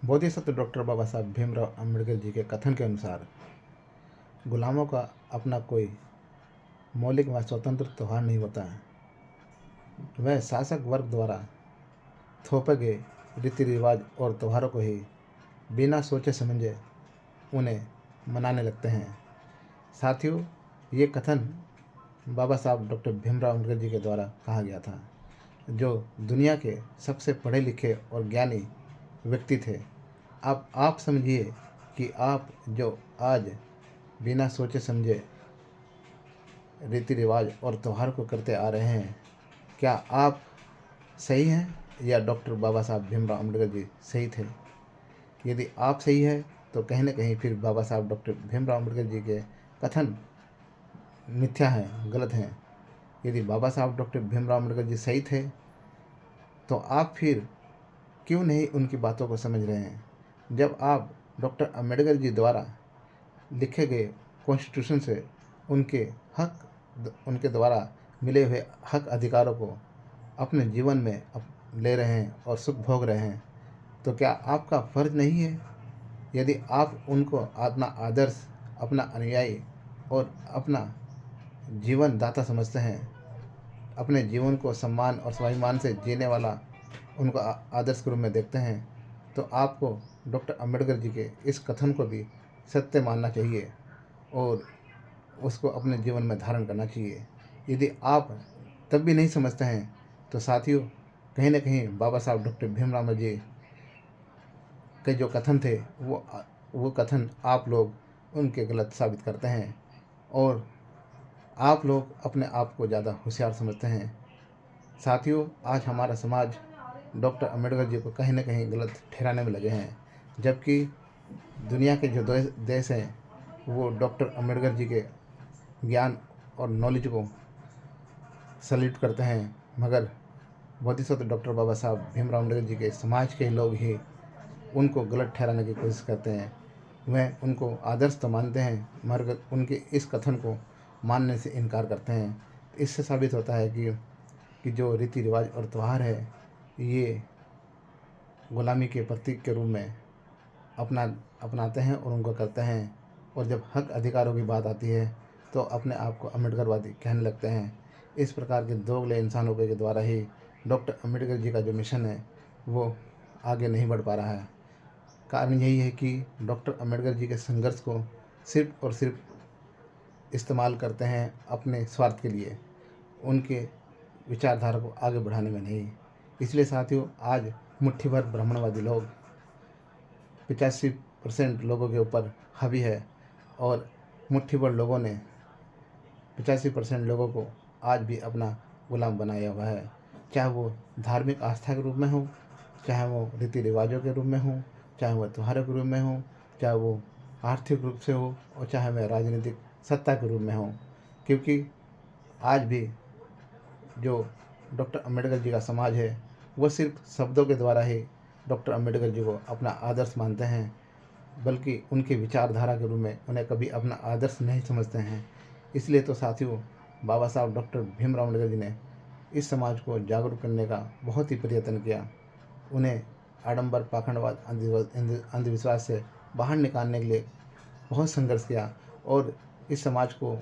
Bodhisattva doctor बाबा साहब भीमराव अम्बेडकर जी के कथन के अनुसार गुलामों का अपना कोई मौलिक व स्वतंत्र त्योहार नहीं होता है। वह शासक वर्ग द्वारा थोपे गए रीति रिवाज और त्योहारों को ही बिना सोचे समझे उन्हें मनाने लगते हैं। साथियों, ये कथन बाबा साहब डॉक्टर भीमराव अम्बेडकर जी के द्वारा कहा गया था, जो दुनिया के सबसे पढ़े लिखे और ज्ञानी व्यक्ति थे। अब आप समझिए कि आप जो आज बिना सोचे समझे रीति रिवाज और त्यौहार को करते आ रहे हैं, क्या आप सही हैं या डॉक्टर बाबा साहब भीमराव अम्बेडकर जी सही थे? यदि आप सही है तो कहीं ना कहीं फिर बाबा साहब डॉक्टर भीमराव अम्बेडकर जी के कथन मिथ्या हैं, गलत हैं। यदि बाबा साहब डॉक्टर भीमराव अम्बेडकर जी सही थे तो आप फिर क्यों नहीं उनकी बातों को समझ रहे हैं? जब आप डॉक्टर अम्बेडकर जी द्वारा लिखे गए कॉन्स्टिट्यूशन से उनके द्वारा मिले हुए हक अधिकारों को अपने जीवन में ले रहे हैं और सुख भोग रहे हैं, तो क्या आपका फर्ज नहीं है? यदि आप उनको अपना आदर्श, अपना अनुयायी और अपना जीवन दाता समझते हैं, अपने जीवन को सम्मान और स्वाभिमान से जीने वाला उनको आदर्श के रूप में देखते हैं, तो आपको डॉक्टर अम्बेडकर जी के इस कथन को भी सत्य मानना चाहिए और उसको अपने जीवन में धारण करना चाहिए। यदि आप तब भी नहीं समझते हैं तो साथियों, कहीं ना कहीं बाबा साहब डॉक्टर भीमराव जी के जो कथन थे वो कथन आप लोग उनके गलत साबित करते हैं और आप लोग अपने आप को ज़्यादा होशियार समझते हैं। साथियों, आज हमारा समाज डॉक्टर अम्बेडकर जी को कहीं ना कहीं गलत ठहराने में लगे हैं, जबकि दुनिया के जो देश हैं वो डॉक्टर अम्बेडकर जी के ज्ञान और नॉलेज को सल्यूट करते हैं, मगर बोधिसत्व डॉक्टर बाबा साहब भीमराव अम्बेडकर जी के समाज के लोग ही उनको गलत ठहराने की कोशिश करते हैं। वह उनको आदर्श तो मानते हैं मगर उनके इस कथन को मानने से इनकार करते हैं। इससे साबित होता है कि जो रीति रिवाज और त्यौहार है ये गुलामी के प्रतीक के रूप में अपनाते हैं और उनको करते हैं, और जब हक अधिकारों की बात आती है तो अपने आप को अम्बेडकरवादी कहने लगते हैं। इस प्रकार के दोगले इंसानों के द्वारा ही डॉक्टर अम्बेडकर जी का जो मिशन है वो आगे नहीं बढ़ पा रहा है। कारण यही है कि डॉक्टर अम्बेडकर जी के संघर्ष को सिर्फ और सिर्फ इस्तेमाल करते हैं अपने स्वार्थ के लिए, उनके विचारधारा को आगे बढ़ाने में नहीं। इसलिए साथियों, आज मुट्ठी भर ब्राह्मणवादी लोग 85% लोगों के ऊपर हावी है और मुट्ठी भर लोगों ने 85% लोगों को आज भी अपना गुलाम बनाया हुआ है। चाहे वो धार्मिक आस्था के रूप में हो, चाहे वो रीति रिवाजों के रूप में हो, चाहे वो त्योहारों के रूप में हो, चाहे वो आर्थिक रूप से हो और चाहे वह राजनीतिक सत्ता के रूप में हो। क्योंकि आज भी जो डॉक्टर अम्बेडकर जी का समाज है वो सिर्फ शब्दों के द्वारा ही डॉक्टर अम्बेडकर जी को अपना आदर्श मानते हैं, बल्कि उनकी विचारधारा के रूप में उन्हें कभी अपना आदर्श नहीं समझते हैं। इसलिए तो साथियों, बाबा साहब डॉक्टर भीमराव अम्बेडकर जी ने इस समाज को जागरूक करने का बहुत ही प्रयत्न किया। उन्हें आडंबर, पाखंडवाद, अंधविश्वास से बाहर निकालने के लिए बहुत संघर्ष किया और इस समाज को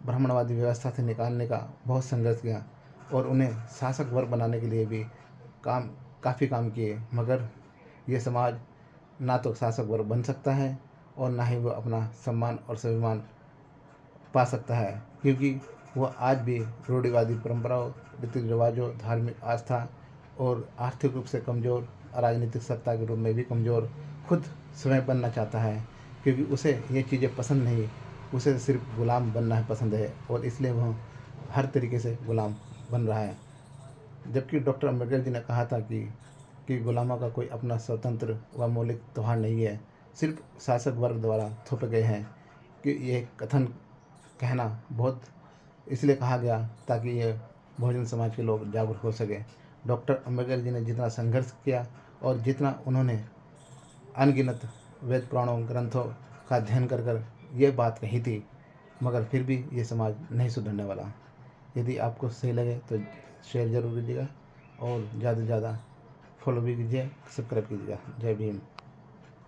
ब्राह्मणवादी व्यवस्था से निकालने का बहुत संघर्ष किया और उन्हें शासक वर्ग बनाने के लिए भी काफ़ी काम किए, मगर ये समाज ना तो शासक वर्ग बन सकता है और ना ही वो अपना सम्मान और स्वाभिमान पा सकता है, क्योंकि वह आज भी रूढ़िवादी परंपराओं, रीति रिवाजों, धार्मिक आस्था और आर्थिक रूप से कमज़ोर, राजनीतिक सत्ता के रूप में भी कमज़ोर खुद स्वयं बनना चाहता है, क्योंकि उसे ये चीज़ें पसंद नहीं, उसे सिर्फ गुलाम बनना पसंद है और इसलिए वह हर तरीके से गुलाम बन रहा है। जबकि डॉक्टर अम्बेडकर जी ने कहा था कि गुलामों का कोई अपना स्वतंत्र व मौलिक त्यौहार नहीं है, सिर्फ शासक वर्ग द्वारा थोपे गए हैं। कि ये कथन कहना बहुत इसलिए कहा गया ताकि ये बहुजन समाज के लोग जागरूक हो सके। डॉक्टर अम्बेडकर जी ने जितना संघर्ष किया और जितना उन्होंने अनगिनत वेद पुराणों ग्रंथों का अध्ययन कर ये बात कही थी, मगर फिर भी ये समाज नहीं सुधरने वाला। यदि आपको सही लगे तो शेयर ज़रूर कीजिएगा और ज़्यादा से ज़्यादा फॉलो भी कीजिए, सब्सक्राइब कीजिएगा। जय भीम।